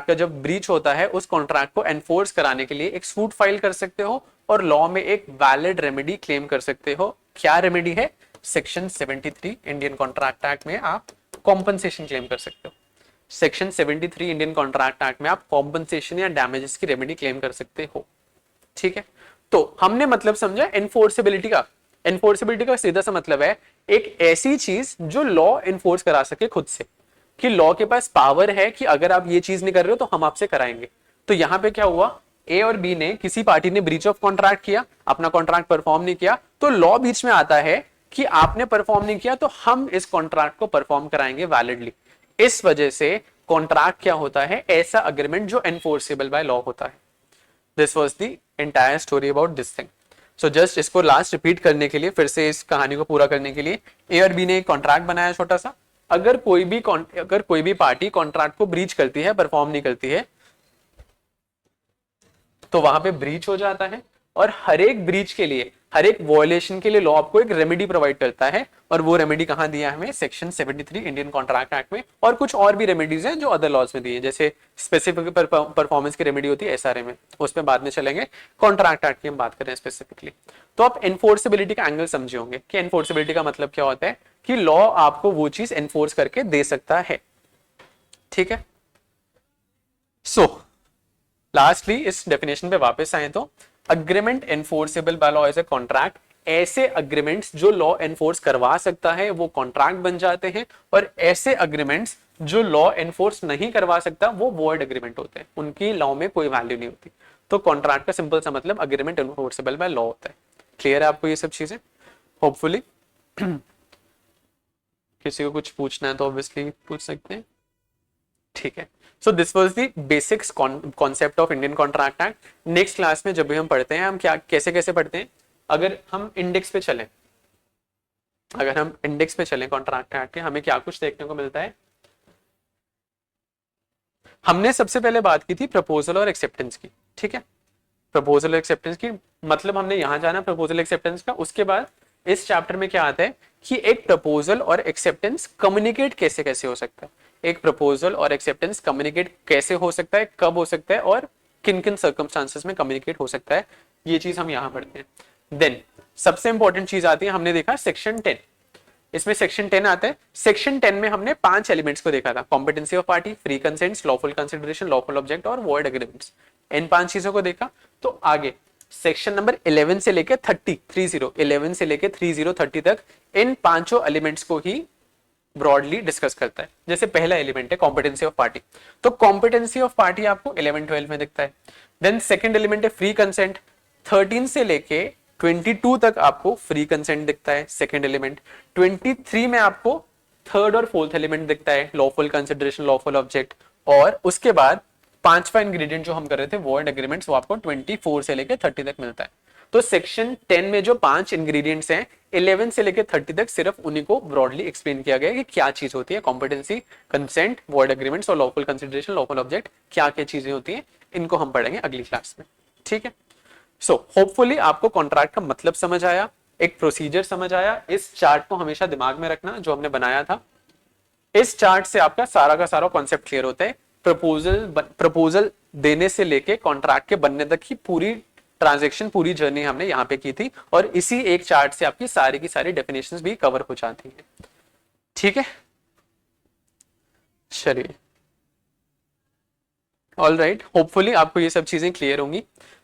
C: का जब ब्रीच होता है उस कॉन्ट्रैक्ट को एनफोर्स कराने के लिए एक सूट फाइल कर सकते हो और लॉ में एक वैलिड रेमेडी क्लेम कर सकते हो। क्या रेमेडी है? सेक्शन 73 इंडियन कॉन्ट्रैक्ट एक्ट में आप कॉम्पनसेशन क्लेम कर सकते हो। सेक्शन 73 इंडियन कॉन्ट्रैक्ट एक्ट में आप कॉम्पनसेशन या डैमेजेस की रेमेडी क्लेम कर सकते हो। ठीक है, तो हमने मतलब समझा एनफोर्सेबिलिटी का। एनफोर्सेबिलिटी का सीधा सा मतलब है एक ऐसी चीज जो लॉ एनफोर्स करा सके खुद से, कि लॉ के पास पावर है कि अगर आप ये चीज नहीं कर रहे हो तो हम आपसे कराएंगे। तो यहां पे क्या हुआ, ए और बी ने, किसी पार्टी ने ब्रीच ऑफ कॉन्ट्रैक्ट किया, अपना कॉन्ट्रैक्ट परफॉर्म नहीं किया, तो लॉ बीच में आता है कि आपने परफॉर्म नहीं किया तो हम इस कॉन्ट्रैक्ट को परफॉर्म कराएंगे वैलिडली। इस वजह से कॉन्ट्रैक्ट क्या होता है, ऐसा अग्रीमेंट जो एनफोर्सेबल बाय लॉ होता है। This was the entire story about this thing. So just इसको लास्ट रिपीट करने के लिए, फिर से इस कहानी को पूरा करने के लिए, ए और बी ने एक कॉन्ट्रैक्ट बनाया छोटा सा। अगर कोई भी पार्टी कॉन्ट्रैक्ट को ब्रीच करती है, परफॉर्म नहीं करती है, तो वहां पे ब्रीच हो जाता है। और हर एक ब्रीच के लिए, हर एक वॉयलेशन के लिए लॉ आपको एक रेमेडी प्रोवाइड करता है। और वो रेमेडी कहां दिया है हमें? सेक्शन 73 इंडियन कॉन्ट्रैक्ट एक्ट में। और कुछ और भी रेमेडीज हैं जो अदर लॉज में दी है, जैसे स्पेसिफिक परफॉर्मेंस की रेमेडी होती है एसआरए में, उसमें बाद में चलेंगे। कॉन्ट्रैक्ट एक्ट की हम बात करें स्पेसिफिकली। तो आप एनफोर्सेबिलिटी का एंगल समझे होंगे कि एनफोर्सेबिलिटी का मतलब क्या होता है, कि लॉ आपको वो चीज एनफोर्स करके दे सकता है। ठीक है, सो लास्टली इस डेफिनेशन पे वापस आए तो agreement enforceable by law as a contract, ऐसे अग्रीमेंट्स जो लॉ एनफोर्स करवा सकता है वो कॉन्ट्रैक्ट बन जाते हैं, और ऐसे अग्रीमेंट्स जो लॉ एनफोर्स नहीं करवा सकता वो वॉइड अग्रीमेंट होते हैं, उनकी लॉ में कोई वैल्यू नहीं होती। तो कॉन्ट्रैक्ट का सिंपल सा मतलब अग्रीमेंट एनफोर्सेबल बाय लॉ होता है। क्लियर है आपको ये सब चीजें? होपफुली। किसी को कुछ पूछना है तो ऑब्वियसली पूछ सकते हैं। ठीक है, so this was the basics concept of Indian contract act. Next class में जब भी हम पढ़ते हैं, हम क्या कैसे कैसे पढ़ते हैं, अगर हम इंडेक्स पे चलें, कॉन्ट्रैक्ट एक्ट के, हमें क्या कुछ देखने को मिलता है। हमने सबसे पहले बात की थी प्रपोजल और एक्सेप्टेंस की। ठीक है, प्रपोजल और एक्सेप्टेंस की मतलब हमने यहां जाना प्रपोजल एक्सेप्टेंस का। उसके बाद इस चैप्टर में क्या आता है कि एक प्रपोजल और एक्सेप्टेंस कम्युनिकेट कैसे कैसे हो सकता है, एक प्रपोजल और एक्सेप्टेंस कम्युनिकेट कैसे हो सकता है, कब हो सकता है, और किन किन सर्कमस्टांसेस में कम्युनिकेट हो सकता है, ये चीज हम यहां पढ़ते हैं। देन सबसे इंपॉर्टेंट चीज आती है, हमने देखा सेक्शन 10। इसमें सेक्शन 10 आता है। सेक्शन 10 में हमने 5 एलिमेंट्स को देखा था, competency of party, free consents, lawful consideration, lawful object और वॉइड एग्रीमेंट्स। इन 5 चीजों को देखा। तो आगे सेक्शन नंबर 11 से लेके 30 11 से लेके 30 तक इन पांचों एलिमेंट्स को ही ब्रॉडली डिस्कस करता है। जैसे पहला एलिमेंट है कॉम्पिटेंसी ऑफ पार्टी, तो कॉम्पिटेंसी ऑफ पार्टी आपको 11-12 में दिखता है। देन सेकंड एलिमेंट है फ्री कंसेंट, 13 से लेके 22 तक आपको फ्री कंसेंट दिखता है सेकंड एलिमेंट। 23 में आपको थर्ड और फोर्थ एलिमेंट दिखता है, लॉफुल कंसिडरेशन, लॉफुल ऑब्जेक्ट। और उसके बाद पांचवा इंग्रेडिएंट जो हम कर रहे थे वॉइड एग्रीमेंट्स, वो आपको 24 से लेके 30 तक मिलता है। तो सेक्शन 10 में जो 5 इंग्रेडिएंट्स हैं, 11 से लेके 30 तक सिर्फ उन्हीं को ब्रॉडली एक्सप्लेन किया गया है कि क्या चीज होती है कॉम्पिटेंसी, कंसेंट, वॉइड एग्रीमेंट्स और लॉफुल कंसिडरेशन, लॉफुल ऑब्जेक्ट, क्या क्या चीजें होती हैं, इनको हम पढ़ेंगे अगली क्लास में। ठीक है, सो होपफुली आपको कॉन्ट्रैक्ट का मतलब समझ आया, एक प्रोसीजर समझ आया। इस चार्ट को हमेशा दिमाग में रखना जो हमने बनाया था। इस चार्ट से आपका सारा का सारा कॉन्सेप्ट क्लियर होता है। प्रपोजल देने से लेके कॉन्ट्रैक्ट के बनने तक की पूरी ट्रांजैक्शन, पूरी जर्नी हमने यहाँ पे की थी, और इसी एक चार्ट से आपकी सारी की सारी डेफिनेशंस भी कवर हो जाती हैं। ठीक है, चलिए, ऑल राइट, होपफुली आपको ये सब चीजें क्लियर होंगी।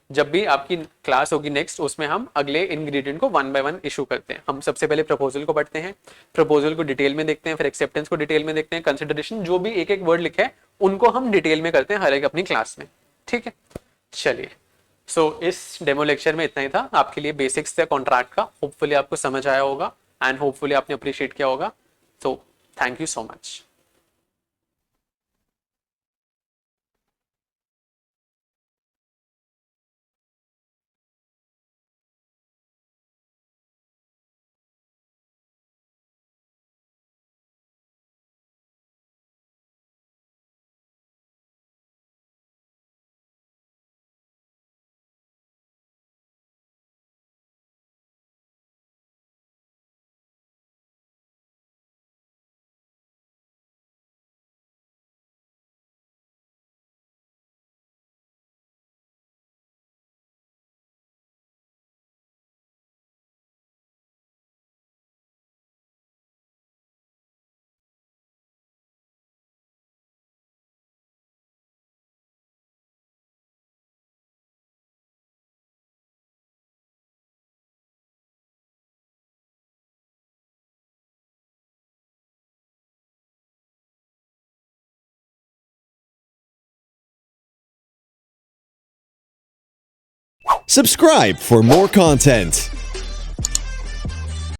C: जब भी आपकी क्लास होगी नेक्स्ट, उसमें हम अगले इंग्रेडिएंट को 1 बाय 1 इशू करते हैं। हम सबसे पहले प्रपोजल को पढ़ते हैं, प्रपोजल को डिटेल में देखते हैं, फिर एक्सेप्टेंस को डिटेल में देखते हैं, कंसिडरेशन, जो भी एक एक वर्ड लिखे हैं उनको हम डिटेल में करते हैं हर एक अपनी क्लास में। ठीक है, चलिए, सो इस डेमो लेक्चर में इतना ही था आपके लिए, बेसिक्स थे कॉन्ट्रैक्ट का। होपफुली आपको समझ आया होगा एंड होपफुली आपने अप्रिशिएट किया होगा। So thank you so much.
D: Subscribe for more content.